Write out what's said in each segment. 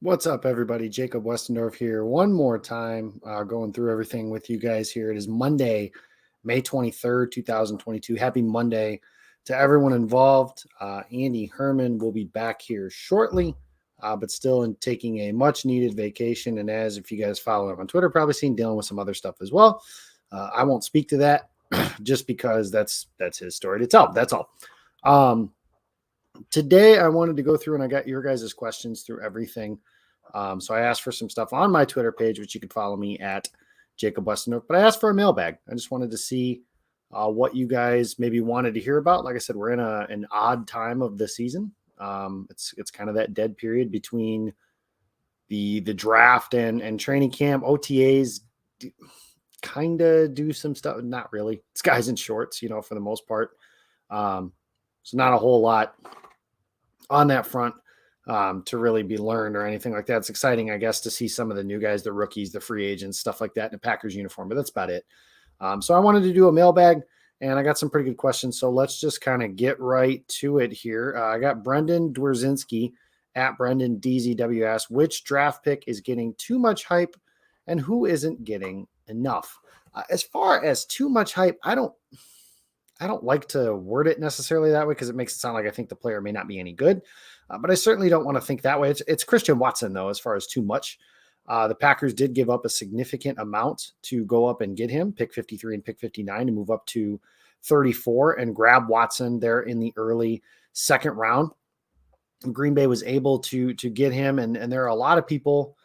What's up, everybody? Jacob Westendorf here. One more time, going through everything with you guys here. It is Monday, May 23rd, 2022. Happy Monday to everyone involved. Andy Herman will be back here shortly, but still taking a much needed vacation. And as if you guys follow him on Twitter, probably seen dealing with some other stuff as well. I won't speak to that just because that's his story to tell. That's all. Today, I wanted to go through and I got your guys' questions through everything. So I asked for some stuff on my Twitter page, which you can follow me at Jacob Westendorf. But I asked for a mailbag. I just wanted to see what you guys maybe wanted to hear about. Like I said, we're in an odd time of the season. It's kind of that dead period between the draft and training camp. OTAs kind of do some stuff. Not really. It's guys in shorts, for the most part. So not a whole lot on that front to really be learned or anything like that. It's exciting, I guess, to see some of the new guys, the rookies, the free agents, stuff like that in a Packers uniform, but that's about it. So I wanted to do a mailbag, and I got some pretty good questions. So let's just kind of get right to it here. I got Brendan Dwerzinski at Brendan DZW asked, which draft pick is getting too much hype and who isn't getting enough? As far as too much hype, I don't like to word it necessarily that way because it makes it sound like I think the player may not be any good. But I certainly don't want to think that way. It's Christian Watson, though, as far as too much. The Packers did give up a significant amount to go up and get him, pick 53 and pick 59 to move up to 34 and grab Watson there in the early second round. Green Bay was able to get him, and there are a lot of people,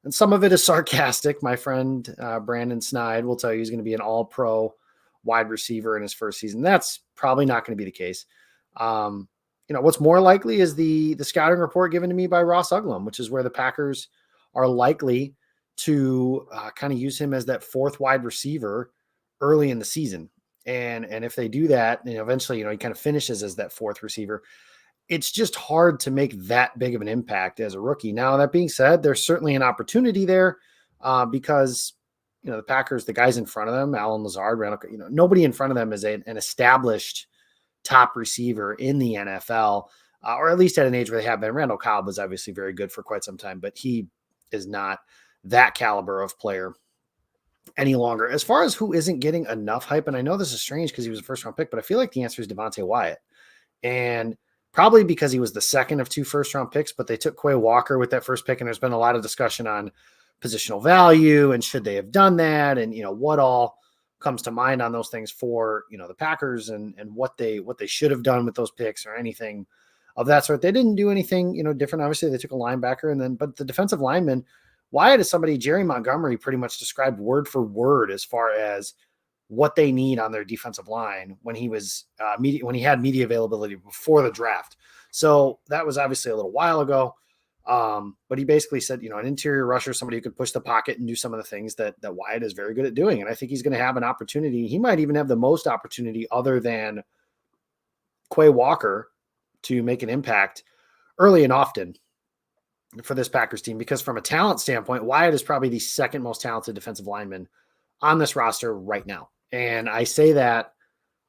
and some of it is sarcastic. My friend Brandon Snide will tell you he's going to be an all-pro wide receiver in his first season. That's probably not going to be the case. What's more likely is the scouting report given to me by Ross Uglum, which is where the Packers are likely to kind of use him as that fourth wide receiver early in the season. And if they do that, eventually, he kind of finishes as that fourth receiver. It's just hard to make that big of an impact as a rookie. Now, that being said, there's certainly an opportunity there because the Packers, the guys in front of them, Allen Lazard, Randall, nobody in front of them is an established top receiver in the NFL, or at least at an age where they have been. Randall Cobb was obviously very good for quite some time, but he is not that caliber of player any longer. As far as who isn't getting enough hype, and I know this is strange because he was a first-round pick, but I feel like the answer is Davante Wyatt. And probably because he was the second of two first-round picks, but they took Quay Walker with that first pick, and there's been a lot of discussion on positional value and should they have done that, and what all comes to mind on those things for the Packers and what they should have done with those picks or anything of that sort. They didn't do anything different. Obviously, they took a linebacker, but the defensive lineman, Wyatt is somebody Jerry Montgomery pretty much described word for word as far as what they need on their defensive line when he was when he had media availability before the draft. So that was obviously a little while ago. But he basically said, an interior rusher, somebody who could push the pocket and do some of the things that Wyatt is very good at doing. And I think he's going to have an opportunity. He might even have the most opportunity other than Quay Walker to make an impact early and often for this Packers team, because from a talent standpoint, Wyatt is probably the second most talented defensive lineman on this roster right now. And I say that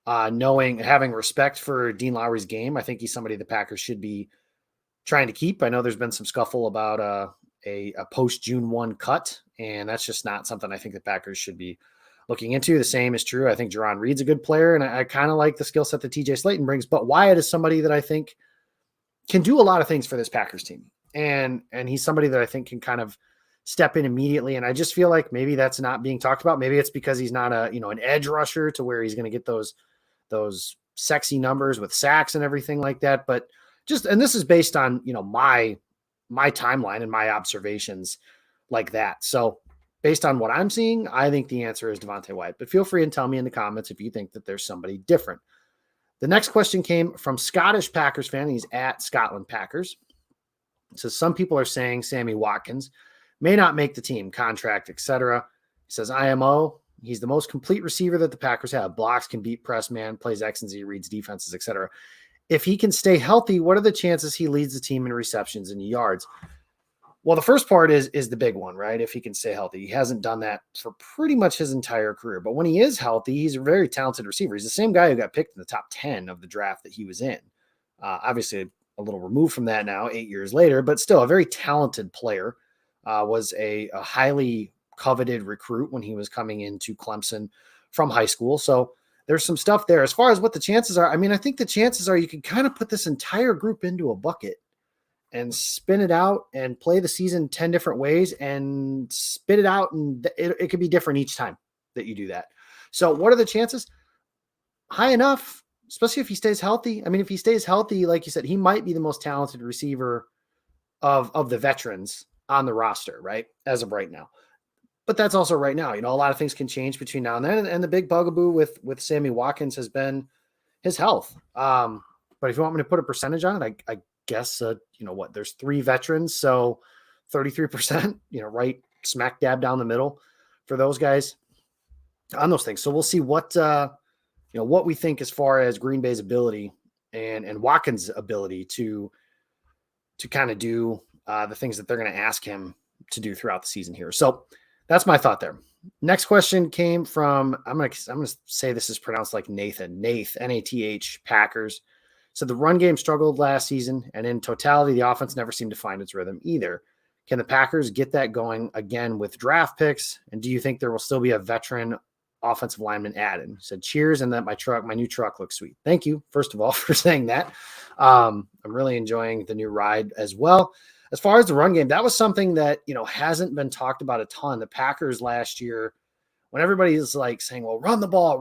having respect for Dean Lowry's game. I think he's somebody the Packers should be trying to keep. I know there's been some scuffle about a post June 1 cut, and that's just not something I think the Packers should be looking into. The same is true. I think Jerron Reed's a good player, and I kind of like the skill set that TJ Slayton brings, but Wyatt is somebody that I think can do a lot of things for this Packers team. And he's somebody that I think can kind of step in immediately. And I just feel like maybe that's not being talked about. Maybe it's because he's not an edge rusher to where he's going to get those sexy numbers with sacks and everything like that. But and this is based on, my timeline and my observations like that. So based on what I'm seeing, I think the answer is Davante Wyatt, but feel free and tell me in the comments if you think that there's somebody different. The next question came from Scottish Packers fan. He's at Scotland Packers. So some people are saying Sammy Watkins may not make the team, contract, etc. He says IMO, he's the most complete receiver that the Packers have. Blocks, can beat press man, plays X and Z, reads defenses, etc. If he can stay healthy, what are the chances he leads the team in receptions and yards? Well, the first part is the big one, right? If he can stay healthy. He hasn't done that for pretty much his entire career. But when he is healthy, he's a very talented receiver. He's the same guy who got picked in the top 10 of the draft that he was in. Obviously, a little removed from that now, 8 years later, but still a very talented player. Was a highly coveted recruit when he was coming into Clemson from high school. So there's some stuff there. As far as what the chances are, I mean, I think the chances are you can kind of put this entire group into a bucket and spin it out and play the season 10 different ways and spit it out. And it could be different each time that you do that. So what are the chances? High enough, especially if he stays healthy. I mean, if he stays healthy, like you said, he might be the most talented receiver of the veterans on the roster, right? As of right now. But that's also right now. A lot of things can change between now and then. And the big bugaboo with Sammy Watkins has been his health. But if you want me to put a percentage on it, I guess, there's 3 veterans. So 33%, right smack dab down the middle for those guys on those things. So we'll see what we think as far as Green Bay's ability and Watkins' ability to kind of do the things that they're going to ask him to do throughout the season here. So that's my thought there. Next question came from, I'm going to say this is pronounced like Nathan, Nath, Packers. So the run game struggled last season, and in totality, the offense never seemed to find its rhythm either. Can the Packers get that going again with draft picks? And do you think there will still be a veteran offensive lineman added? He said, cheers, and that my new truck looks sweet. Thank you, first of all, for saying that. I'm really enjoying the new ride as well. As far as the run game, that was something that, hasn't been talked about a ton. The Packers last year, when everybody is like saying, well, run the ball.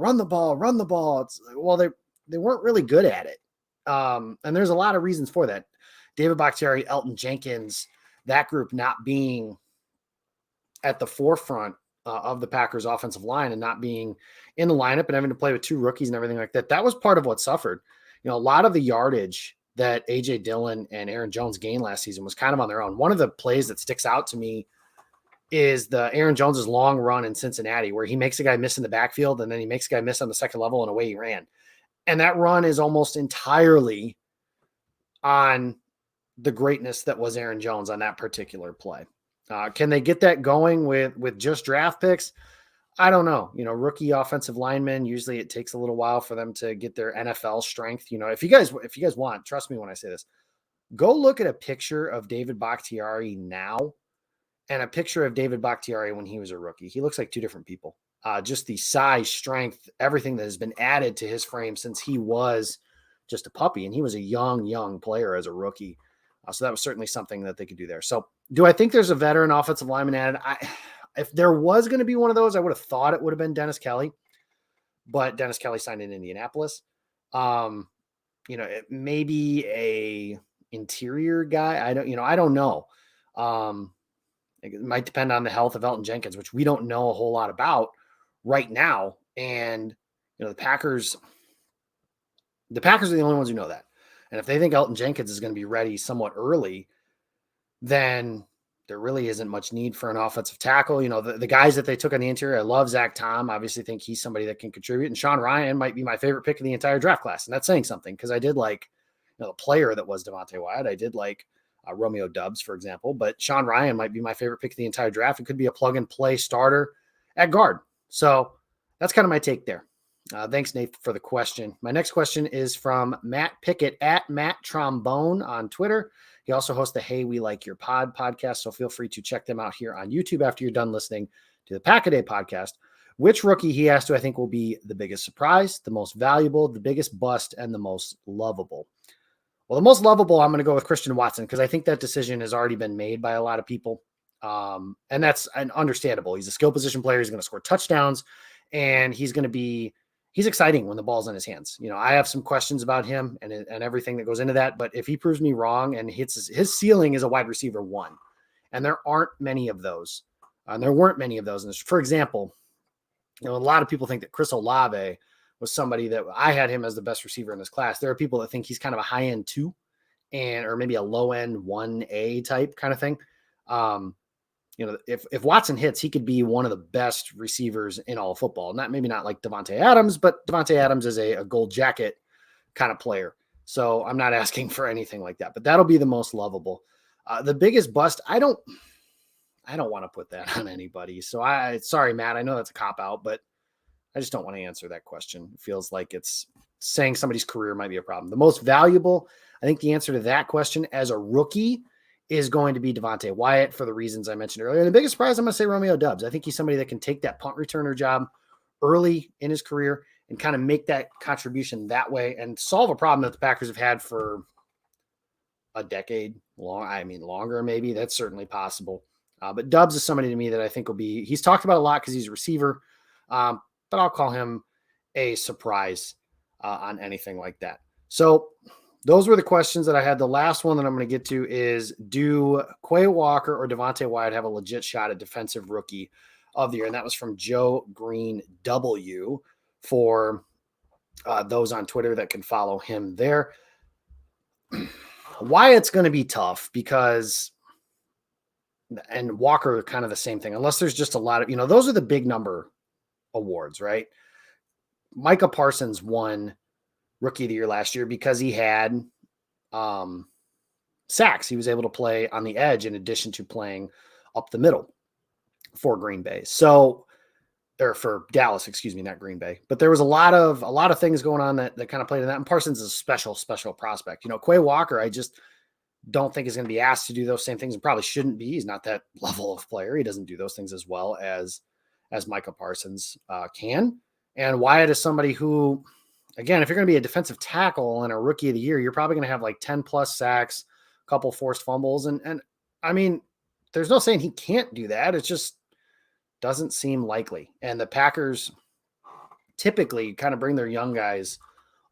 They weren't really good at it. And there's a lot of reasons for that. David Bakhtiari, Elton Jenkins, that group not being at the forefront of the Packers offensive line and not being in the lineup and having to play with 2 rookies and everything like that. That was part of what suffered. A lot of the yardage that A.J. Dillon and Aaron Jones gained last season was kind of on their own. One of the plays that sticks out to me is the Aaron Jones's long run in Cincinnati, where he makes a guy miss in the backfield and then he makes a guy miss on the second level and away he ran. And that run is almost entirely on the greatness that was Aaron Jones on that particular play. Can they get that going with just draft picks? I don't know. Rookie offensive linemen, usually it takes a little while for them to get their NFL strength. If you guys want, trust me when I say this, go look at a picture of David Bakhtiari now and a picture of David Bakhtiari when he was a rookie. He looks like 2 different people. Just the size, strength, everything that has been added to his frame since he was just a puppy, and he was a young player as a rookie. So that was certainly something that they could do there. So do I think there's a veteran offensive lineman added? If there was going to be one of those, I would have thought it would have been Dennis Kelly, but Dennis Kelly signed in Indianapolis. It may be a interior guy. I don't know. It might depend on the health of Elton Jenkins, which we don't know a whole lot about right now. And, the Packers are the only ones who know that. And if they think Elton Jenkins is going to be ready somewhat early, then there really isn't much need for an offensive tackle. The guys that they took on the interior, I love Zach Tom. Obviously think he's somebody that can contribute. And Sean Ryan might be my favorite pick of the entire draft class. And that's saying something, because I did like the player that was Davante Wyatt. I did like Romeo Doubs, for example. But Sean Ryan might be my favorite pick of the entire draft. It could be a plug-and-play starter at guard. So that's kind of my take there. Thanks, Nate, for the question. My next question is from Matt Pickett at Matt Trombone on Twitter. He also hosts the Hey, We Like Your Pod podcast, so feel free to check them out here on YouTube after you're done listening to the Pack-A-Day podcast. Which rookie, he asked, do I think will be the biggest surprise, the most valuable, the biggest bust, and the most lovable? Well, the most lovable, I'm going to go with Christian Watson, because I think that decision has already been made by a lot of people. And that's understandable. He's a skill position player. He's going to score touchdowns, and he's exciting when the ball's in his hands. I have some questions about him and everything that goes into that, but if he proves me wrong and hits his ceiling is a wide receiver 1, and there aren't many of those. And there weren't many of those. And for example, a lot of people think that Chris Olave was somebody that I had him as the best receiver in this class. There are people that think he's kind of a high end 2 or maybe a low end 1A type kind of thing. If Watson hits, he could be one of the best receivers in all of football. Maybe not like Davante Adams, but Davante Adams is a gold jacket kind of player. So I'm not asking for anything like that, but that'll be the most lovable. The biggest bust, I don't want to put that on anybody. So sorry, Matt, I know that's a cop out, but I just don't want to answer that question. It feels like it's saying somebody's career might be a problem. The most valuable, I think the answer to that question as a rookie is going to be Davante Wyatt for the reasons I mentioned earlier. And the biggest surprise, I'm going to say Romeo Doubs. I think he's somebody that can take that punt returner job early in his career and kind of make that contribution that way and solve a problem that the Packers have had for a decade longer, maybe. That's certainly possible. But Doubs is somebody to me that I think he's talked about a lot because he's a receiver, but I'll call him a surprise on anything like that. So those were the questions that I had. The last one that I'm going to get to is, do Quay Walker or Davante Wyatt have a legit shot at defensive rookie of the year? And that was from Joe Green W for those on Twitter that can follow him there. Wyatt's going to be tough because, and Walker kind of the same thing, unless there's just a lot of, those are the big number awards, right? Micah Parsons won Rookie of the Year last year because he had sacks. He was able to play on the edge in addition to playing up the middle for Green Bay. Or for Dallas, excuse me, not Green Bay. But there was a lot of things going on that kind of played in that. And Parsons is a special prospect. Quay Walker, I just don't think is going to be asked to do those same things and probably shouldn't be. He's not that level of player. He doesn't do those things as well as Micah Parsons can. And Wyatt is somebody who, again, if you're going to be a defensive tackle and a Rookie of the Year, you're probably going to have like 10 plus sacks, a couple forced fumbles. And I mean, there's no saying he can't do that. It just doesn't seem likely. And the Packers typically kind of bring their young guys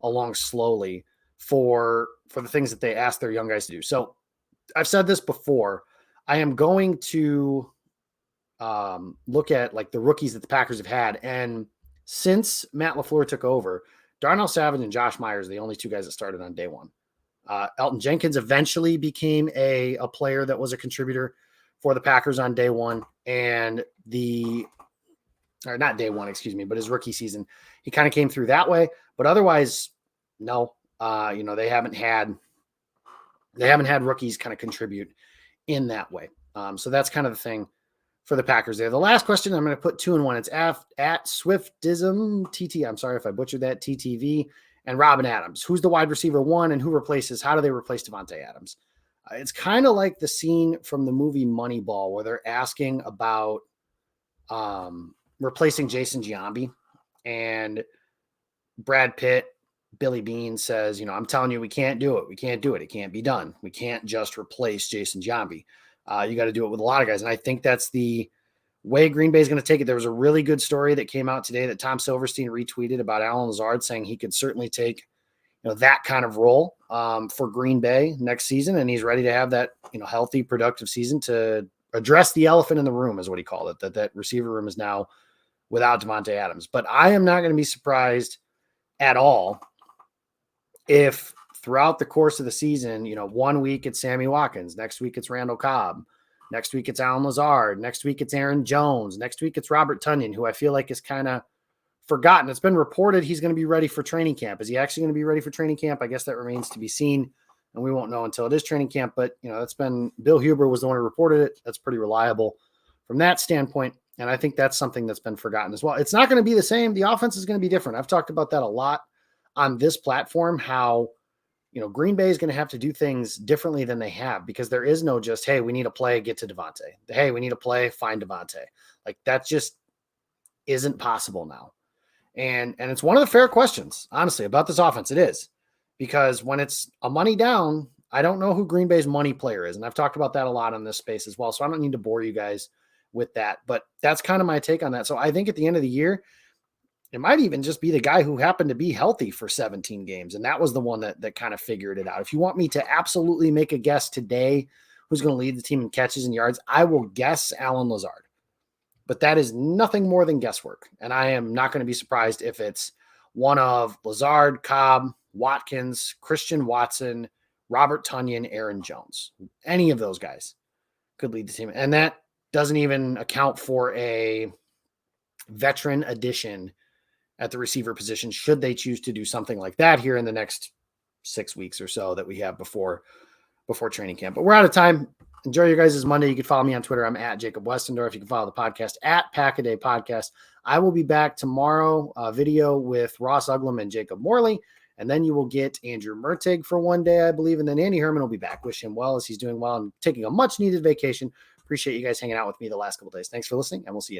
along slowly for the things that they ask their young guys to do. So I've said this before. I am going to look at like the rookies that the Packers have had. And since Matt LaFleur took over, Darnell Savage and Josh Myers are the only two guys that started on day one. Elton Jenkins eventually became a player that was a contributor for the Packers on day one, and not day one, excuse me, but his rookie season, he kind of came through that way. But otherwise, no, they haven't had rookies kind of contribute in that way. So that's kind of the thing for the Packers there. The last question, I'm going to put 2 in 1. It's at Swiftism TT. I'm sorry if I butchered that. TTV and Robin Adams. Who's the wide receiver 1 and how do they replace Davante Adams? It's kind of like the scene from the movie Moneyball where they're asking about replacing Jason Giambi, and Brad Pitt, Billy Beane says, I'm telling you, we can't do it. We can't do it. It can't be done. We can't just replace Jason Giambi. You got to do it with a lot of guys. And I think that's the way Green Bay is going to take it. There was a really good story that came out today that Tom Silverstein retweeted about Allen Lazard, saying he could certainly take that kind of role for Green Bay next season. And he's ready to have that, healthy, productive season to address the elephant in the room, is what he called it, that receiver room is now without Davante Adams. But I am not going to be surprised at all if throughout the course of the season, 1 week it's Sammy Watkins, next week it's Randall Cobb, next week it's Allen Lazard, next week it's Aaron Jones, next week it's Robert Tonyan, who I feel like is kind of forgotten. It's been reported he's going to be ready for training camp. Is he actually going to be ready for training camp? I guess that remains to be seen, and we won't know until it is training camp. But, that's been Bill Huber was the one who reported it. That's pretty reliable from that standpoint. And I think that's something that's been forgotten as well. It's not going to be the same. The offense is going to be different. I've talked about that a lot on this platform, how, Green Bay is going to have to do things differently than they have, because there is no just, hey, we need a play, get to Davante. Hey, we need a play, find Davante. Like, that just isn't possible now. And it's one of the fair questions, honestly, about this offense. It is, because when it's a money down, I don't know who Green Bay's money player is. And I've talked about that a lot on this space as well. So I don't need to bore you guys with that, but that's kind of my take on that. So I think at the end of the year, it might even just be the guy who happened to be healthy for 17 games. And that was the one that kind of figured it out. If you want me to absolutely make a guess today, who's going to lead the team in catches and yards, I will guess Allen Lazard. But that is nothing more than guesswork. And I am not going to be surprised if it's one of Lazard, Cobb, Watkins, Christian Watson, Robert Tonyan, Aaron Jones. Any of those guys could lead the team. And that doesn't even account for a veteran addition at the receiver position, should they choose to do something like that here in the next 6 weeks or so that we have before training camp. But we're out of time. Enjoy your guys' Monday. You can follow me on Twitter. I'm at Jacob Westendorf. You can follow the podcast at Pack-A-Day Podcast. I will be back tomorrow, video with Ross Uglum and Jacob Morley. And then you will get Andrew Mertig for one day, I believe. And then Andy Herman will be back. Wish him well as he's doing well and taking a much needed vacation. Appreciate you guys hanging out with me the last couple days. Thanks for listening, and we'll see you.